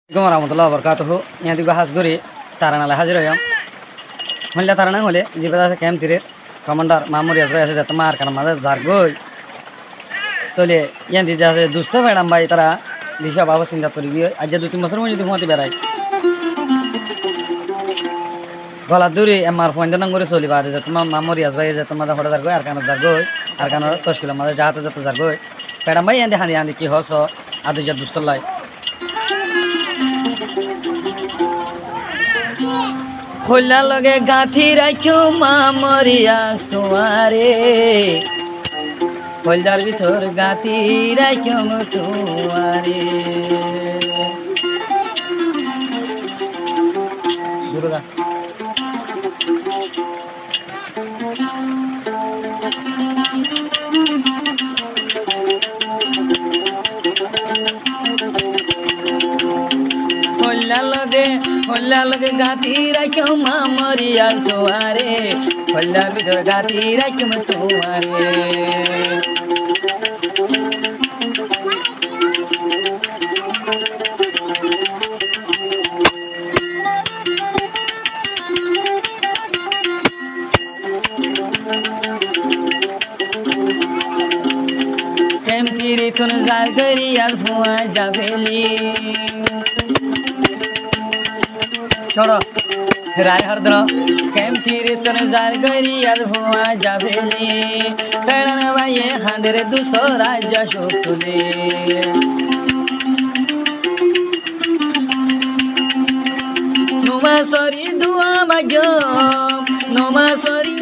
warahmatullahi wabarakatuh. Yang tiga hasguri tarana lah hadir ayam. Mula tarana mule jibada se kem tirir commander Mamur Yazra se jatmar karena mada zargoy. Tole yang tiga se dusta madam bai tara disha baba sinda tuli aja duti masur muni duti mati berai. Gala duri emar phone jangan nguri soli bade jatma Mamur Yazra jatma da hoda zargoy arkana toshkila mada jahata jata zargoy. Madam bai yang handi ki hoso adu jat dusta lai. खोला लगे गाथी राख्यो मामरियास तुम्हारे खोलदार भीतर गाथी राख्यो तुम्हारे दुर्गा खोला लगे गाती राख्यो मामरिया तुम्हारे खोला भीतर गाती राख्यो तुम्हारे केम तिरी तुन जार गरिया फुआ जाबेली छोड़ो राय हरदनो केम थीरे तन जार गरी याद हुआ जाबेली करन भाई हांदरे दुसो राजा शोतुले नुमा सरी दुआ माग्यो नुमा सरी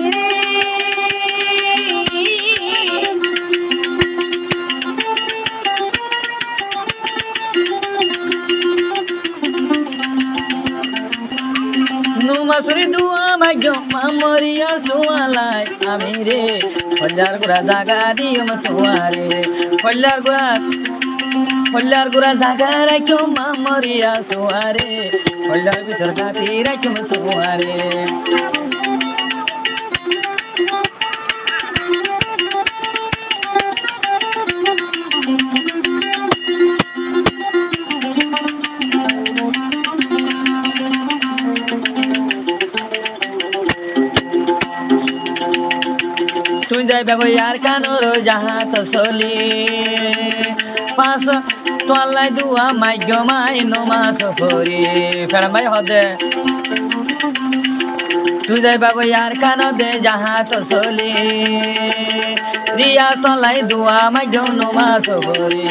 masri dua magyo mamoria tualai amire kollar gura jaga dium tuare kollar gura jaga rakyo mamoria tuare kollar bhitor gati rakyo tuare तुझे बेगो यार कानोरो जहाँ तो सोली पास तोलाई दुआ माइग्यो माई नो मासो फोरी फेर भाई होदे तुझे बेगो यार कानो दे जहाँ तो सोली रिया तोलाई दुआ माइग्यो नो मासो फोरी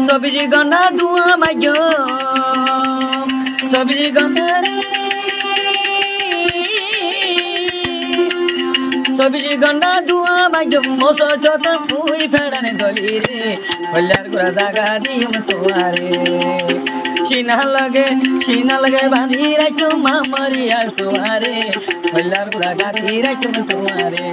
सब्जी गन्ना दुआ माइग्यो सब्जी गन्ना सब्जी गन्ना दुआ माग्यो मोसो चोता फुई फेडाने गली रे खोलार गुरा जागा दिम तुआरे सीना लगे बांधी राख्यो मामरिया तुआरे खोलार गुरा गाती राख्यो तुआरे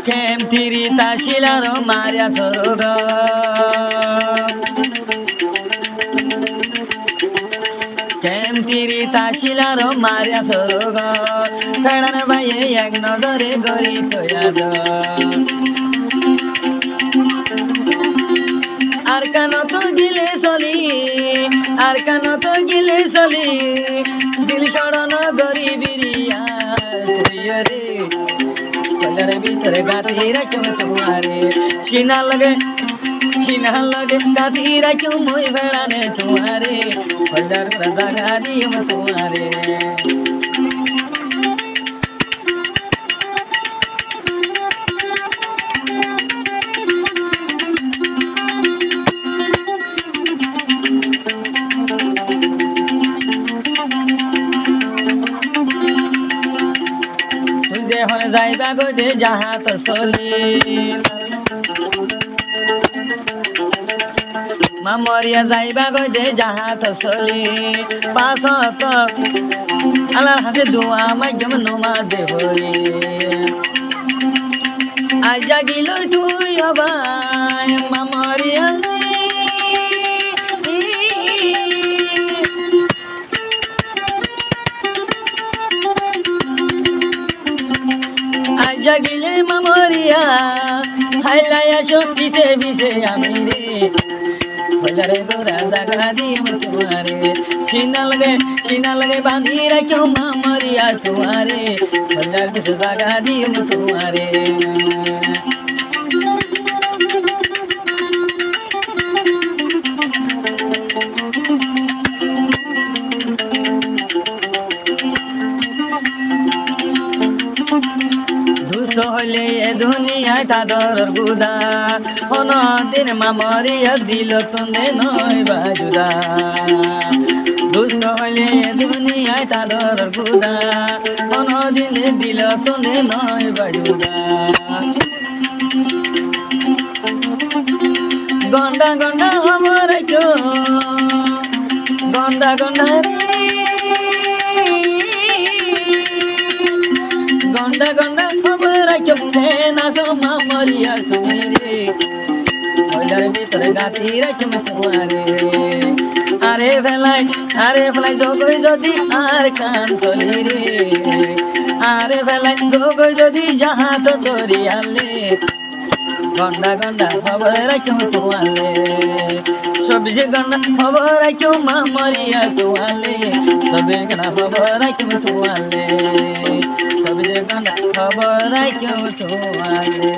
केम तिरी ताशिलारो मार्या सरोग केम तिरी ताशिलारो मार्या सरोग कड़न भाई एक नजरे गरी तो याद आरकानो तो गिले सली दिल सड़न गरी बिरिया तुयरे कलर भीतर गाती राख्यो तुम्हारे सीना लगे गाती राख्यो मोई भेड़ाने तुम्हारे कलर रजा गाती तुम्हारे तुझे हन जाइबा गो दे जहाँ तो सोली মামরিয়া যাইবা গই দে জাহাত চলি পাছত আল্লাহর হাসে দোয়া মাধ্যম নমাজ দে হই আজ জাগিল তুই অবাই মামরিয়া আজ জাগিলে মামরিয়া হাইলায়া শক্তি সে বিছে আমি রে হলারে গোরা জাগা দিম তোমারে सीना लगे बांधी रखो मामरिया तुम्हारे हलार कुछ जागा दिम तुम्हारे হলে দুনিয়া তাদর গুদা হন দিন মামরিয়া দিল তোনে নয় বাজুদা দুষ্ট হলে দুনিয়ায় তাদর গুদা হন দিন দিল তোনে নয় বাজুদা গন্ডা গন্ডা আমার গন্ডা গন্ডা গন্ডা গন্ডা খবর না সো মামরিয়া তুমি রে হলার ভিতরে গাতি রাখম তোমারে আরে ফেলাই জগই যদি আর কান চলি রে আরে ফেলাই জগই যদি যাহা তো দরিয়ালে গন্ডা গন্ডা খবর রাখম তোমালে সবজি গন্ডা খবর রাখম মামরিয়া তোমালে সবে গন্ডা খবর রাখম তোমালে সবজি গন্ডা খবর রাখম তোমালে